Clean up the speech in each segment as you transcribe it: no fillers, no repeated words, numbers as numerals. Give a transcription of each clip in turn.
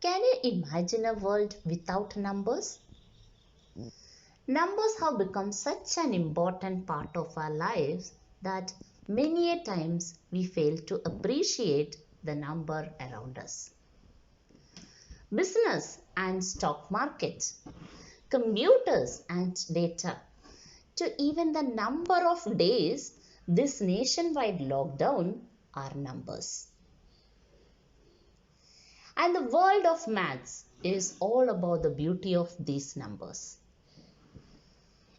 Can you imagine a world without numbers? Numbers have become such an important part of our lives that many a times we fail to appreciate the number around us. Business and stock market, computers and data, to even the number of days this nationwide lockdown are numbers. And the world of maths is all about the beauty of these numbers.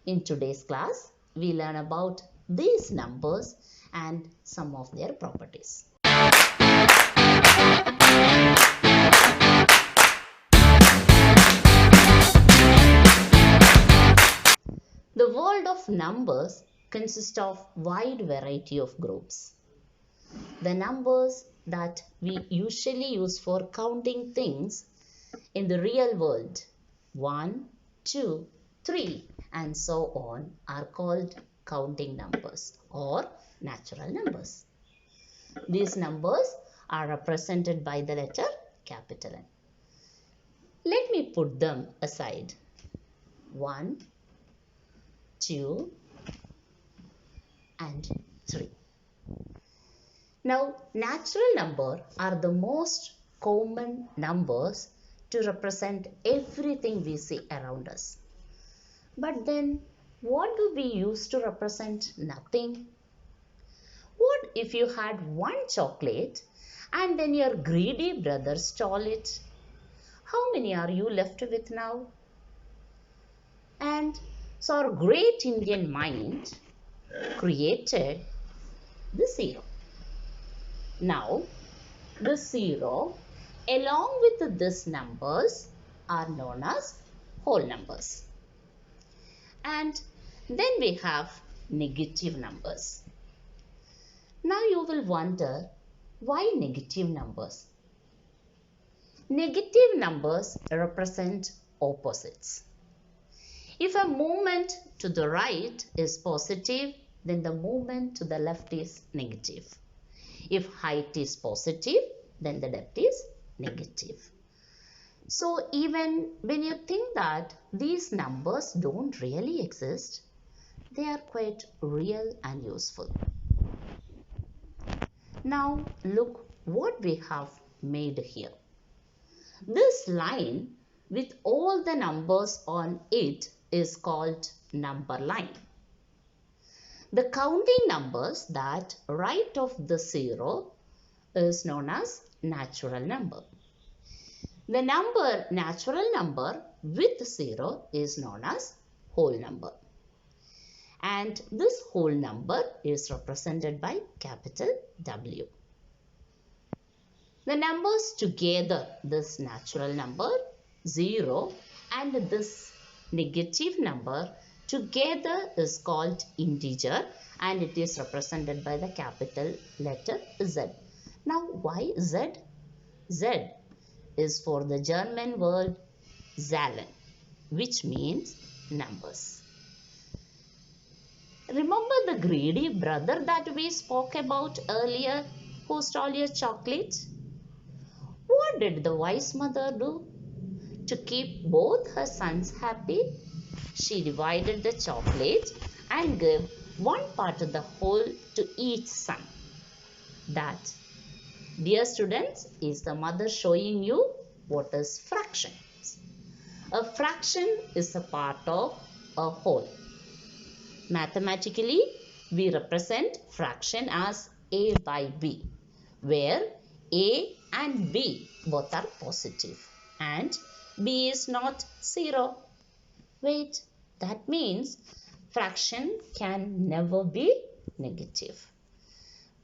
In today's class, we learn about these numbers and some of their properties. The world of numbers consists of wide variety of groups. The numbers that we usually use for counting things in the real world, 1, 2, 3 and so on, are called counting numbers or natural numbers. These numbers are represented by the letter capital N. Let me put them aside. 1, 2 and 3. Now, natural numbers are the most common numbers to represent everything we see around us. But then, what do we use to represent nothing? What if you had one chocolate and then your greedy brother stole it? How many are you left with now? And so our great Indian mind created the zero. Now, the zero along with these numbers are known as whole numbers. And then we have negative numbers. Now you will wonder, why negative numbers? Negative numbers represent opposites. If a movement to the right is positive, then the movement to the left is negative. If height is positive, then the depth is negative. So even when you think that these numbers don't really exist, they are quite real and useful. Now look what we have made here. This line with all the numbers on it is called number line. The counting numbers that right of the zero is known as natural number. The natural number with zero is known as whole number. And this whole number is represented by capital W. The numbers together, this natural number 0 and this negative number together is called integer and it is represented by the capital letter Z. Now why Z? Z is for the German word Zahlen, which means numbers. Remember the greedy brother that we spoke about earlier who stole your chocolate? What did the wise mother do? To keep both her sons happy, she divided the chocolate and gave one part of the whole to each son. That, dear students, is the mother showing you what is fractions. A fraction is a part of a whole. Mathematically, we represent fraction as A by B, where A and B both are positive and B is not 0. Wait, that means fraction can never be negative.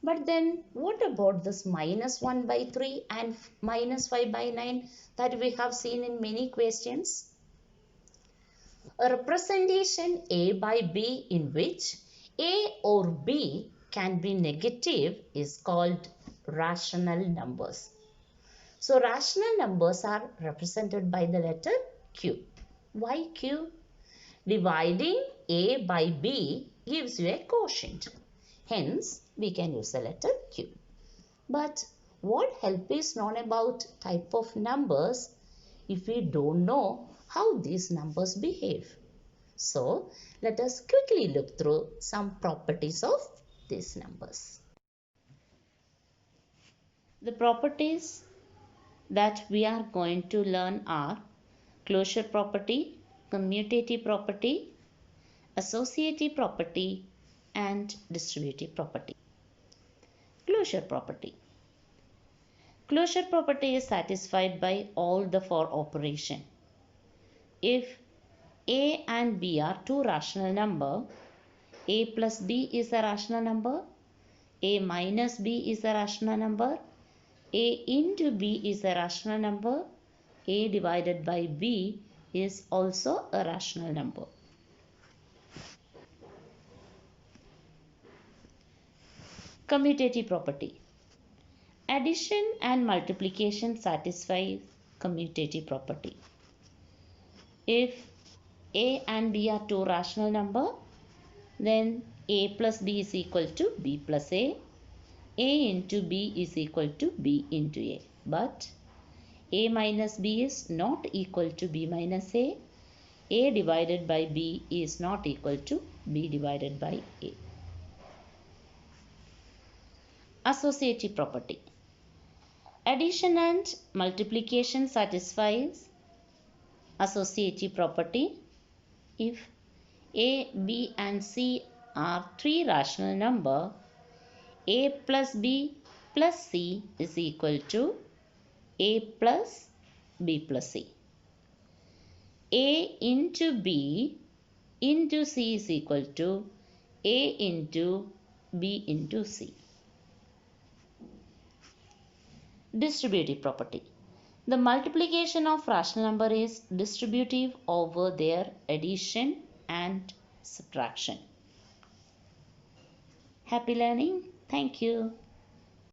But then what about this minus 1 by 3 and minus 5 by 9 that we have seen in many questions? A representation A by B in which A or B can be negative is called rational numbers. So rational numbers are represented by the letter Q. Why Q? Dividing A by B gives you a quotient. Hence, we can use the letter Q. But what help is known about type of numbers if we don't know how these numbers behave? So let us quickly look through some properties of these numbers. The properties that we are going to learn are closure property, commutative property, associative property, and distributive property. Closure property. Closure property is satisfied by all the four operations. If A and B are two rational numbers, A plus B is a rational number, A minus B is a rational number, A into B is a rational number, A divided by B is also a rational number. Commutative property. Addition and multiplication satisfy commutative property. If A and B are two rational numbers, then A plus B is equal to B plus A into B is equal to B into A. But A minus B is not equal to B minus A. A divided by B is not equal to B divided by A. Associative property. Addition and multiplication satisfies associative property if A, B and C are three rational numbers. A plus B plus C is equal to A plus B plus C. A into B into C is equal to A into B into C. Distributive property. The multiplication of rational number is distributive over their addition and subtraction. Happy learning. Thank you.